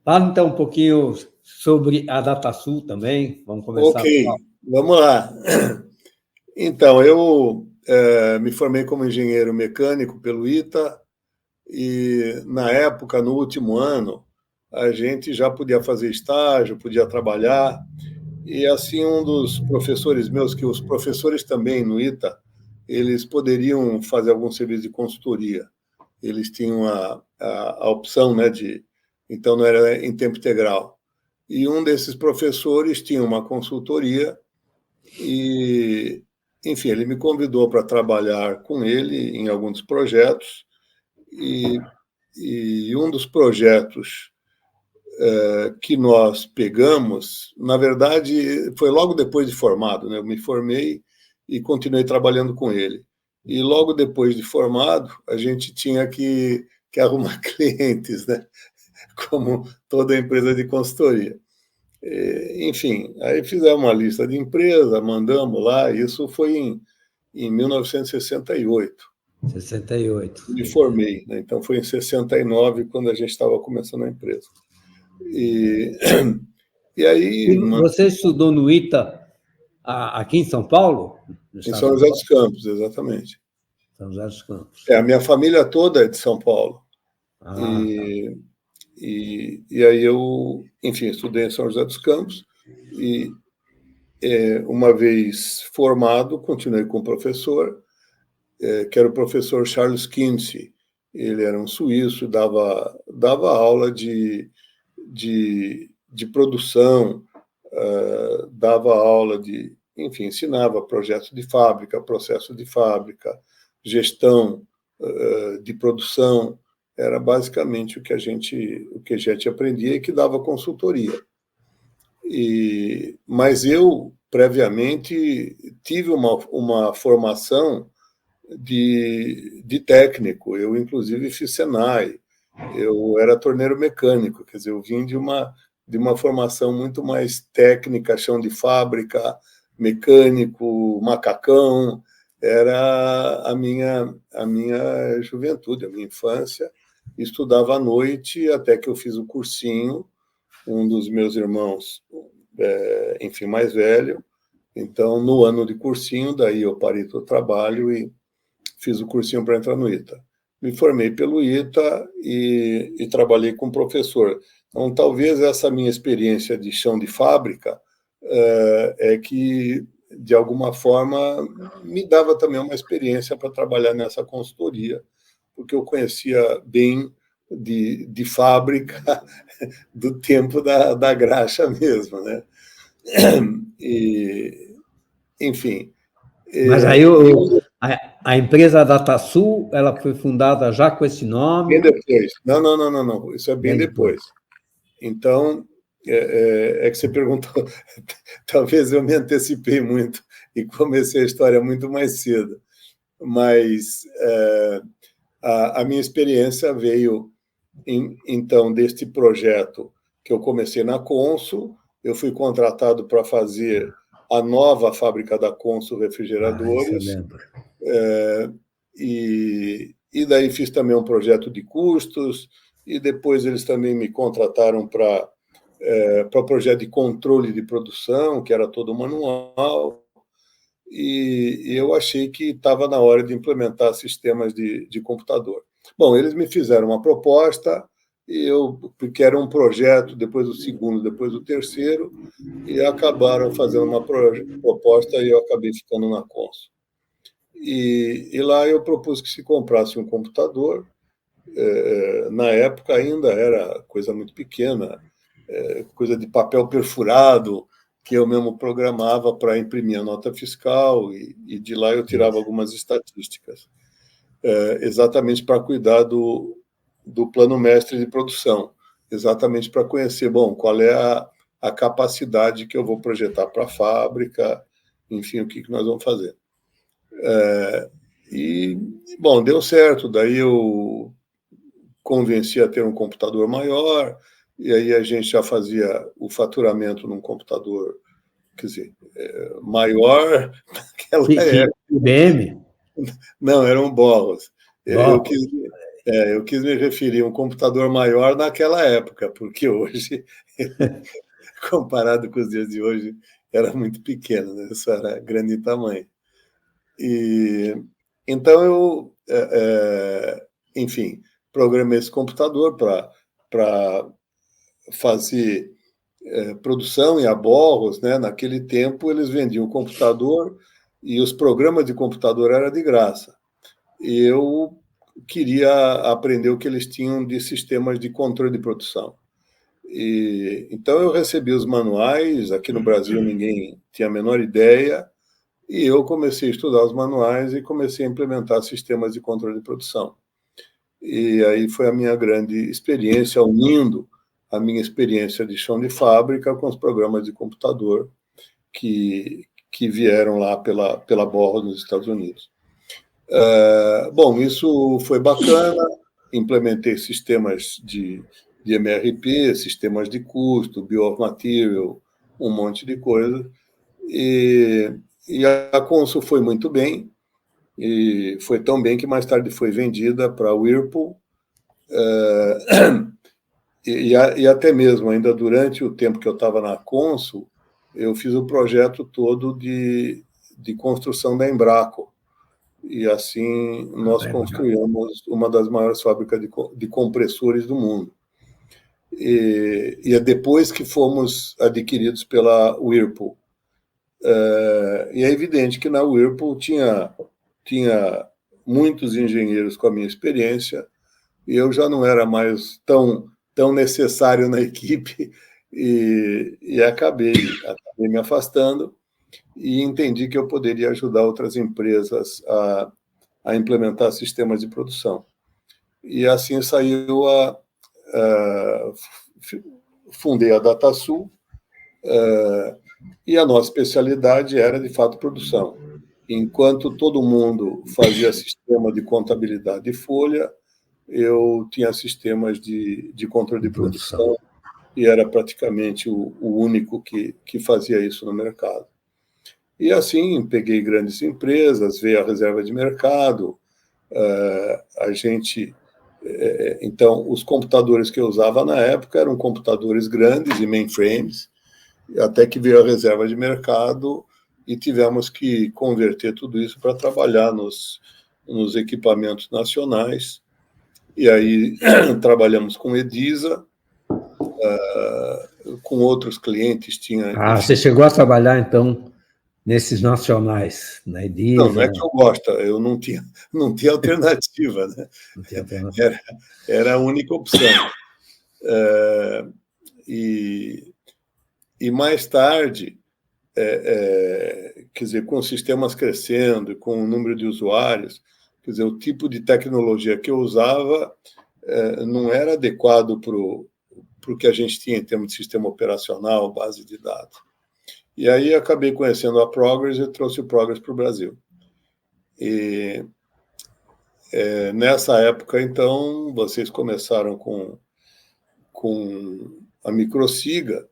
Fala então um pouquinho sobre a DataSul também. Vamos começar. Ok, vamos lá. Então, eu me formei como engenheiro mecânico pelo ITA e, na época, no último ano, a gente já podia fazer estágio, podia trabalhar. E, assim, um dos professores meus, que os professores também no ITA, eles poderiam fazer algum serviço de consultoria. Eles tinham a opção, né, então, não era em tempo integral. E um desses professores tinha uma consultoria e, enfim, ele me convidou para trabalhar com ele em alguns projetos e um dos projetos que nós pegamos, na verdade, foi logo depois de formado, né? Eu me formei e continuei trabalhando com ele. E logo depois de formado, a gente tinha que arrumar clientes, né? Como toda empresa de consultoria. Enfim, aí fizemos uma lista de empresas, mandamos lá, isso foi em 1968. 68. Me formei, né? Então foi em 69, quando a gente estava começando a empresa. E aí... E você estudou no ITA aqui em São Paulo? Em São José dos Campos, exatamente. São José dos Campos. A minha família toda é de São Paulo. Tá. E aí eu, enfim, estudei em São José dos Campos e, uma vez formado, continuei com o professor, que era o professor Charles Kinsey. Ele era um suíço, dava aula de produção, dava aula enfim, ensinava projetos de fábrica, processo de fábrica, gestão de produção. Era basicamente o que a gente aprendia e que dava consultoria. Mas eu, previamente, tive uma formação de técnico. Eu, inclusive, fiz Senai. Eu era torneiro mecânico, quer dizer, eu vim de uma formação muito mais técnica, chão de fábrica, mecânico, macacão. Era a minha juventude, a minha infância. Estudava à noite até que eu fiz o cursinho. Um dos meus irmãos, enfim, mais velho. Então, no ano de cursinho, daí eu parei do trabalho e fiz o cursinho para entrar no ITA. Me formei pelo ITA e trabalhei com professor. Então, talvez essa minha experiência de chão de fábrica é que, de alguma forma, me dava também uma experiência para trabalhar nessa consultoria, porque eu conhecia bem de fábrica do tempo da graxa mesmo, né? Enfim. Mas aí a empresa DataSul, ela foi fundada já com esse nome? Bem depois. Não. Isso é bem depois. Então, é que você perguntou, talvez eu me antecipei muito e comecei a história muito mais cedo, mas a minha experiência veio, então, deste projeto que eu comecei na Consul. Eu fui contratado para fazer a nova fábrica da Consul Refrigeradores, e daí fiz também um projeto de custos, e depois eles também me contrataram para projeto de controle de produção, que era todo manual, e eu achei que estava na hora de implementar sistemas de computador. Bom, eles me fizeram uma proposta, porque era um projeto, depois do segundo, depois do terceiro, e acabaram fazendo uma proposta e eu acabei ficando na Consul. E lá eu propus que se comprasse um computador. Na época ainda era coisa muito pequena, coisa de papel perfurado, que eu mesmo programava para imprimir a nota fiscal, e de lá eu tirava algumas estatísticas, exatamente para cuidar do plano mestre de produção, exatamente para conhecer, bom, qual é a capacidade que eu vou projetar para a fábrica, enfim, o que nós vamos fazer. Bom, deu certo, daí eu convenci a ter um computador maior, e aí a gente já fazia o faturamento num computador, quer dizer, maior naquela época. IBM? Não, era um Boros. Eu quis me referir a um computador maior naquela época, porque hoje, comparado com os dias de hoje, era muito pequeno, né? Isso era grande em tamanho. E então enfim, programei esse computador para fazer produção em aborros, né? Naquele tempo eles vendiam o computador e os programas de computador eram de graça. E eu queria aprender o que eles tinham de sistemas de controle de produção. Então eu recebi os manuais, aqui no Brasil ninguém tinha a menor ideia, e eu comecei a estudar os manuais e comecei a implementar sistemas de controle de produção. E aí foi a minha grande experiência, unindo a minha experiência de chão de fábrica com os programas de computador que vieram lá pela Borro nos Estados Unidos. Bom, isso foi bacana, implementei sistemas de MRP, sistemas de custo, Bill of Material, um monte de coisa, e a Consul foi muito bem, e foi tão bem que mais tarde foi vendida para a Whirlpool, e até mesmo ainda durante o tempo que eu estava na Consul, eu fiz o projeto todo de construção da Embraco, e assim nós construímos uma das maiores fábricas de compressores do mundo. E é depois que fomos adquiridos pela Whirlpool. E é evidente que na Whirlpool tinha muitos engenheiros com a minha experiência, e eu já não era mais tão necessário na equipe, e acabei me afastando, e entendi que eu poderia ajudar outras empresas a implementar sistemas de produção. E assim saiu fundei a DataSul, e a nossa especialidade era, de fato, produção. Enquanto todo mundo fazia sistema de contabilidade de folha, eu tinha sistemas de controle de produção, e era praticamente o único que fazia isso no mercado. E assim, peguei grandes empresas, veio a reserva de mercado, a gente... Então, os computadores que eu usava na época eram computadores grandes e mainframes, até que veio a reserva de mercado e tivemos que converter tudo isso para trabalhar nos equipamentos nacionais. E aí trabalhamos com Edisa, com outros clientes. Você chegou a trabalhar, então, nesses nacionais, na Edisa? Não é que eu gosto, eu não tinha alternativa, né? Não tinha alternativa. Era a única opção. E mais tarde, quer dizer, com os sistemas crescendo, com o número de usuários, quer dizer, o tipo de tecnologia que eu usava não era adequado para o que a gente tinha em termos de sistema operacional, base de dados. E aí acabei conhecendo a Progress e trouxe o Progress para o Brasil. E nessa época, então, vocês começaram com a Microsiga,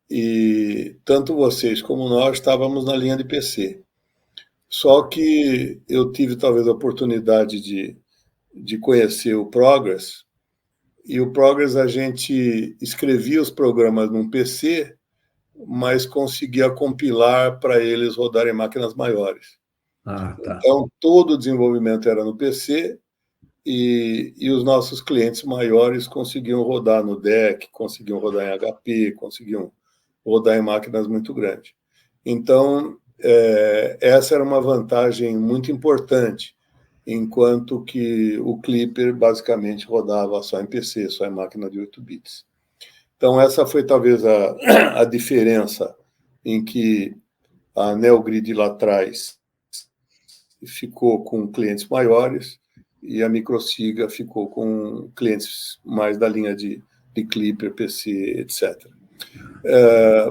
e tanto vocês como nós estávamos na linha de PC. Só que eu tive talvez a oportunidade de conhecer o Progress, e o Progress a gente escrevia os programas num PC, mas conseguia compilar para eles rodarem máquinas maiores. Tá. Então, todo o desenvolvimento era no PC, e os nossos clientes maiores conseguiam rodar no DEC, conseguiam rodar em HP, conseguiam rodar em máquinas muito grandes. Então, essa era uma vantagem muito importante, enquanto que o Clipper basicamente rodava só em PC, só em máquina de 8 bits. Então, essa foi talvez a diferença em que a NeoGrid lá atrás ficou com clientes maiores e a Microsiga ficou com clientes mais da linha de Clipper, PC, etc.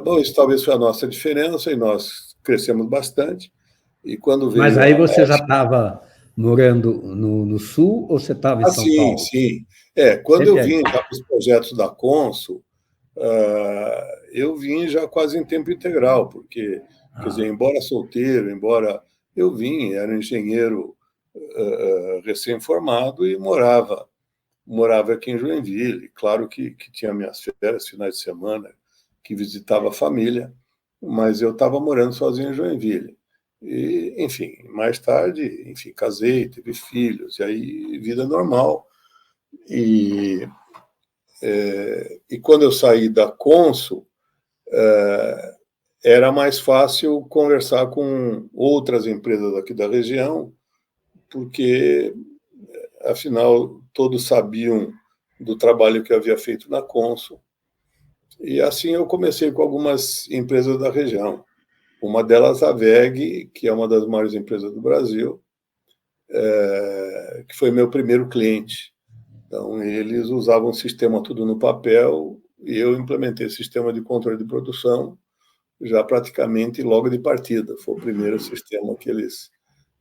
Bom, isso talvez foi a nossa diferença, e nós crescemos bastante. E quando veio... Mas aí você já estava morando no Sul ou você estava em São Paulo? Sim. Quando eu vim para os projetos da Consul, eu vim já quase em tempo integral, porque, quer dizer, embora solteiro, eu vim, era um engenheiro recém-formado e morava morava aqui em Joinville. Claro que tinha minhas férias, finais de semana, que visitava a família, mas eu estava morando sozinho em Joinville. E, enfim, mais tarde, enfim, casei, tive filhos, e aí vida normal. E, e quando eu saí da Consul, era mais fácil conversar com outras empresas aqui da região, porque, afinal, todos sabiam do trabalho que eu havia feito na Consul. E assim eu comecei com algumas empresas da região. Uma delas, a WEG, que é uma das maiores empresas do Brasil, que foi meu primeiro cliente. Então, eles usavam o sistema tudo no papel e eu implementei o sistema de controle de produção já praticamente logo de partida. Foi o primeiro sistema que eles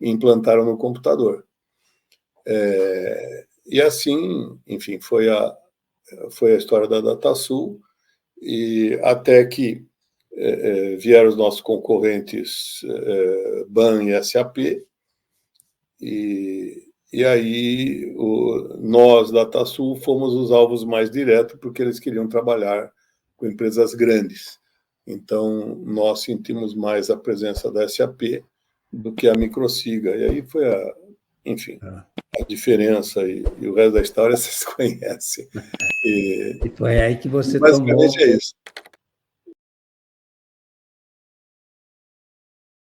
implantaram no computador. E assim, enfim, foi a história da DataSul, e até que vieram os nossos concorrentes BAN e SAP, e aí nós, DataSul, fomos os alvos mais diretos, porque eles queriam trabalhar com empresas grandes. Então, nós sentimos mais a presença da SAP do que a Microsiga. E aí foi enfim, a diferença, e o resto da história vocês conhecem. E foi aí que você Basicamente tomou é isso.